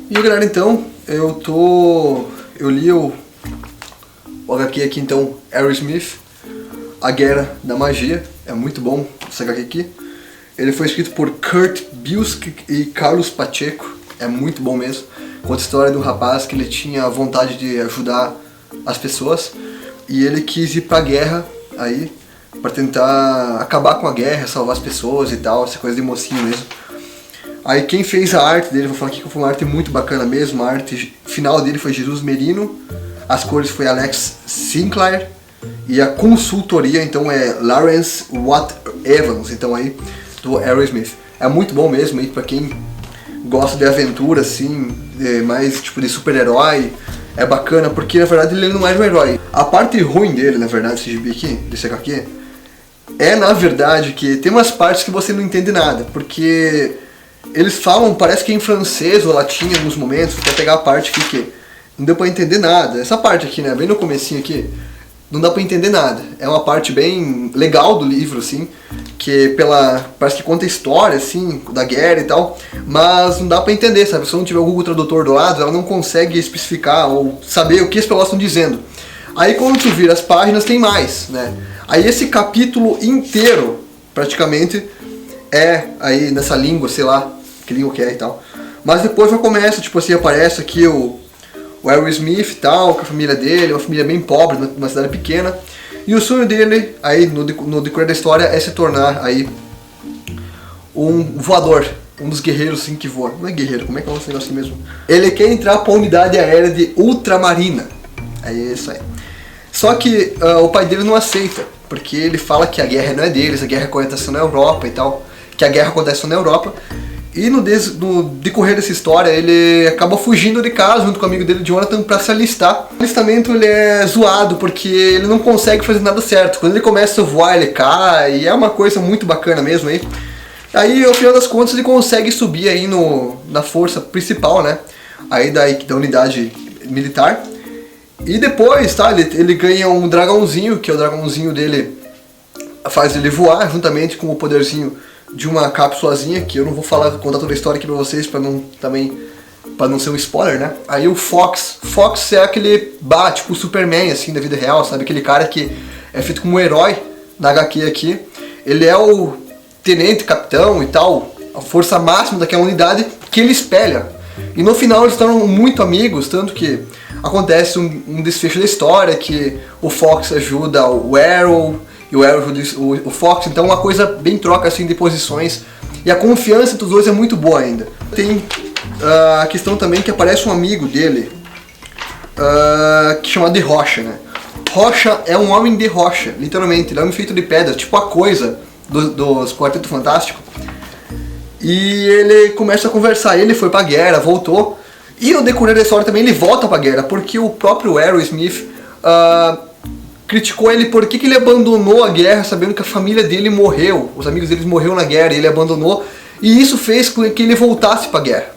E galera, então, eu li o HQ aqui, então, Aerosmith, A Guerra da Magia. É muito bom esse HQ aqui. Ele foi escrito por Kurt Busiek e Carlos Pacheco. É muito bom mesmo. Conta a história de um rapaz que ele tinha vontade de ajudar as pessoas e ele quis ir pra guerra aí pra tentar acabar com a guerra, salvar as pessoas e tal, essa coisa de mocinho mesmo. Aí quem fez a arte dele, vou falar aqui que foi uma arte muito bacana mesmo, a arte final dele foi Jesus Merino, as cores foi Alex Sinclair e a consultoria então é Lawrence Watt Evans, então aí do Aerosmith. É muito bom mesmo aí pra quem gosta de aventura assim, mais tipo de super-herói, é bacana porque na verdade ele não é um herói. A parte ruim dele, na verdade, desse gibi aqui, desse HQ, é na verdade que tem umas partes que você não entende nada, porque eles falam, parece que é em francês ou latim em alguns momentos, você quer pegar a parte aqui que não deu pra entender nada. Essa parte aqui, né, bem no comecinho aqui, não dá pra entender nada. É uma parte bem legal do livro, assim, que parece que conta a história, assim, da guerra e tal, mas não dá pra entender, sabe? Se não tiver o Google Tradutor do lado, ela não consegue especificar ou saber o que as pessoas estão dizendo. Aí quando tu vira as páginas tem mais, né? Aí esse capítulo inteiro, praticamente, é aí nessa língua, sei lá, que língua que é e tal. Mas depois já começa, tipo assim, aparece aqui o Aerosmith e tal, com a família dele, uma família bem pobre, numa cidade pequena. E o sonho dele, aí no decorrer da história, é se tornar aí um voador, um dos guerreiros assim que voa. Não é guerreiro, como é que é esse negócio assim mesmo? Ele quer entrar para a unidade aérea de Ultramarina. É isso aí. Só que o pai dele não aceita, porque ele fala que a guerra não é deles, a guerra acontece na Europa e tal, que a guerra acontece na Europa. E no decorrer dessa história, ele acaba fugindo de casa junto com o amigo dele, Jonathan, para se alistar. O alistamento ele é zoado porque ele não consegue fazer nada certo. Quando ele começa a voar, ele cai, e é uma coisa muito bacana mesmo aí. Aí, ao final das contas, ele consegue subir aí na força principal, né? Aí da unidade militar. E depois, tá? Ele ganha um dragãozinho, que é o dragãozinho dele faz ele voar, juntamente com o poderzinho de uma cápsulazinha, que eu não vou contar toda a história aqui pra vocês, pra não ser um spoiler, né? Aí o Fox é aquele tipo o Superman, assim, da vida real, sabe? Aquele cara que é feito como um herói na HQ aqui. Ele é o tenente, capitão e tal, a força máxima daquela unidade que ele espelha. E no final eles estão muito amigos, tanto que acontece um desfecho da história, que o Fox ajuda o Arrow, e o Arrow ajuda o Fox, então uma coisa bem troca assim de posições. E a confiança entre os dois é muito boa ainda. Tem a questão também que aparece um amigo dele, que chama de Rocha, né? Rocha é um homem de rocha, literalmente, ele é um homem feito de pedra, tipo a Coisa dos Quarteto Fantástico. E ele começa a conversar, ele foi pra guerra, voltou, e no decorrer da história também ele volta pra guerra, porque o próprio Aerosmith criticou ele porque que ele abandonou a guerra sabendo que a família dele morreu, os amigos dele morreram na guerra, e ele abandonou, e isso fez com que ele voltasse pra guerra.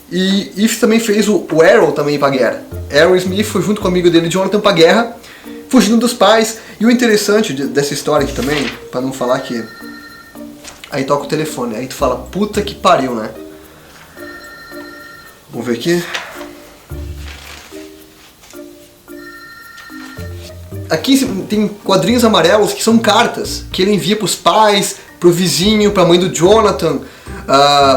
E isso também fez o Arrow também ir pra guerra. Aerosmith foi junto com o amigo dele, Jonathan, pra guerra, fugindo dos pais. E o interessante dessa história aqui também, pra não falar que... Aí toca o telefone, aí tu fala, puta que pariu, né? Vamos ver aqui. Aqui tem quadrinhos amarelos que são cartas que ele envia pros pais, pro vizinho, pra mãe do Jonathan,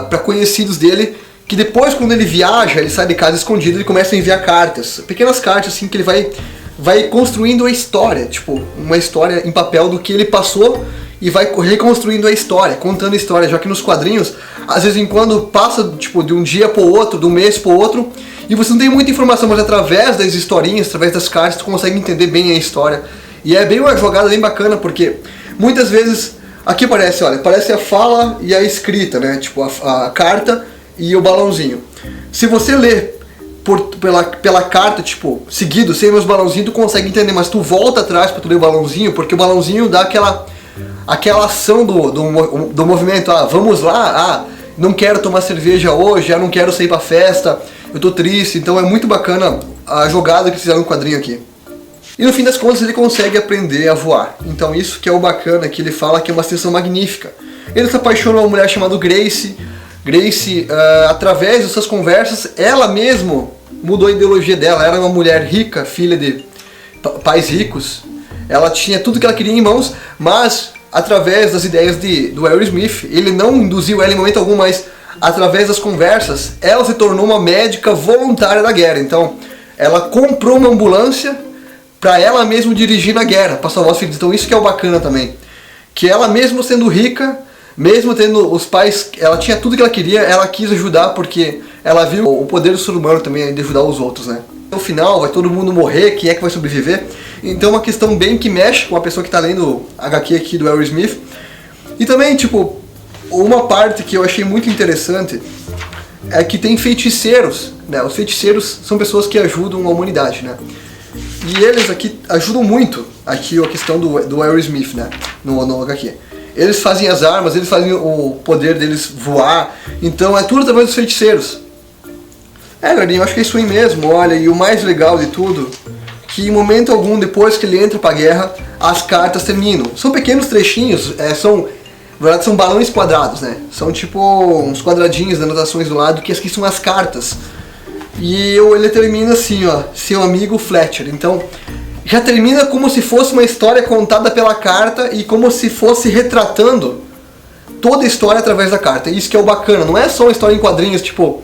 pra conhecidos dele, que depois quando ele viaja, ele sai de casa escondido, ele começa a enviar cartas, pequenas cartas assim que ele vai construindo a história, tipo, uma história em papel do que ele passou e vai reconstruindo a história, contando a história, já que nos quadrinhos, às vezes em quando passa tipo de um dia pro outro, de um mês pro outro, e você não tem muita informação, mas através das historinhas, através das cartas, tu consegue entender bem a história. E é bem uma jogada bem bacana, porque muitas vezes aqui parece, olha, parece a fala e a escrita, né? Tipo a carta e o balãozinho. Se você ler pela carta, tipo, seguido, sem os balãozinhos, tu consegue entender, mas tu volta atrás pra tu ler o balãozinho, porque o balãozinho dá aquela ação do movimento, vamos lá, não quero tomar cerveja hoje, não quero sair pra festa, eu tô triste, então é muito bacana a jogada que fizeram no quadrinho aqui. E no fim das contas ele consegue aprender a voar, então isso que é o bacana, que ele fala que é uma sensação magnífica. Ele se apaixona por uma mulher chamada Grace, Grace, através dessas conversas, ela mesmo mudou a ideologia dela. Ela era uma mulher rica, filha de pais ricos. Ela tinha tudo que ela queria em mãos, mas através das ideias do Aerosmith, ele não induziu ela em momento algum, mas através das conversas, ela se tornou uma médica voluntária da guerra. Então, ela comprou uma ambulância para ela mesma dirigir na guerra, para salvar os filhos. Então isso que é o bacana também. Que ela mesmo sendo rica, mesmo tendo os pais, ela tinha tudo que ela queria, ela quis ajudar porque ela viu o poder do ser humano também de ajudar os outros, né? No final, vai todo mundo morrer, quem é que vai sobreviver? Então é uma questão bem que mexe com a pessoa que está lendo HQ aqui do Aerosmith. E também, tipo, uma parte que eu achei muito interessante é que tem feiticeiros, né? Os feiticeiros são pessoas que ajudam a humanidade, né? E eles aqui ajudam muito aqui a questão do Aerosmith, né? No HQ. Eles fazem as armas, eles fazem o poder deles voar, então é tudo através dos feiticeiros. Galerinha, eu acho que é isso aí mesmo, olha, e o mais legal de tudo, que em momento algum, depois que ele entra pra guerra, as cartas terminam. São pequenos trechinhos, na verdade são balões quadrados, né? São tipo uns quadradinhos de anotações do lado, que aqui são as cartas. E ele termina assim, ó, seu amigo Fletcher. Então, já termina como se fosse uma história contada pela carta e como se fosse retratando toda a história através da carta. Isso que é o bacana, não é só uma história em quadrinhos, tipo,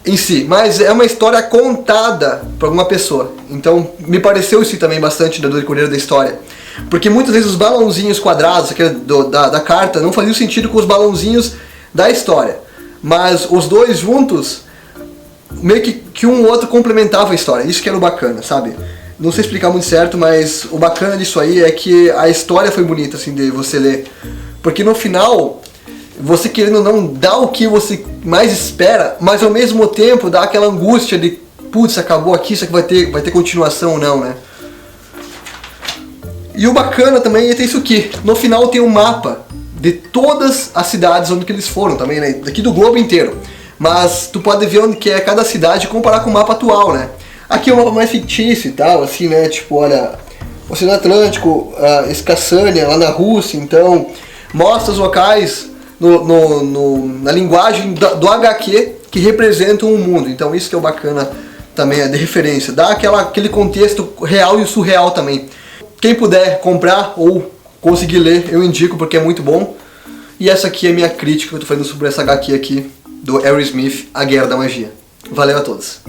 em si, mas é uma história contada por alguma pessoa. Então, me pareceu isso também bastante do decorrer da história. Porque muitas vezes os balãozinhos quadrados da carta não faziam sentido com os balãozinhos da história. Mas os dois juntos, meio que um ou outro complementava a história. Isso que era o bacana, sabe? Não sei explicar muito certo, mas o bacana disso aí é que a história foi bonita, assim, de você ler. Porque no final, você querendo ou não, dá o que você mais espera, mas ao mesmo tempo dá aquela angústia de, putz, acabou aqui, isso aqui vai ter continuação ou não, né? E o bacana também é ter isso aqui. No final tem um mapa de todas as cidades onde que eles foram também, né? Daqui do globo inteiro. Mas tu pode ver onde que é cada cidade e comparar com o mapa atual, né? Aqui é um mapa mais fictício e tal, assim, né? Tipo, olha, Oceano Atlântico, Escassânia, lá na Rússia, então mostra os locais na linguagem do HQ que representam o mundo. Então isso que é o bacana também, é de referência. Dá aquele contexto real e surreal também. Quem puder comprar ou conseguir ler, eu indico porque é muito bom. E essa aqui é a minha crítica que eu tô fazendo sobre essa HQ aqui do Aerosmith, A Guerra da Magia. Valeu a todos!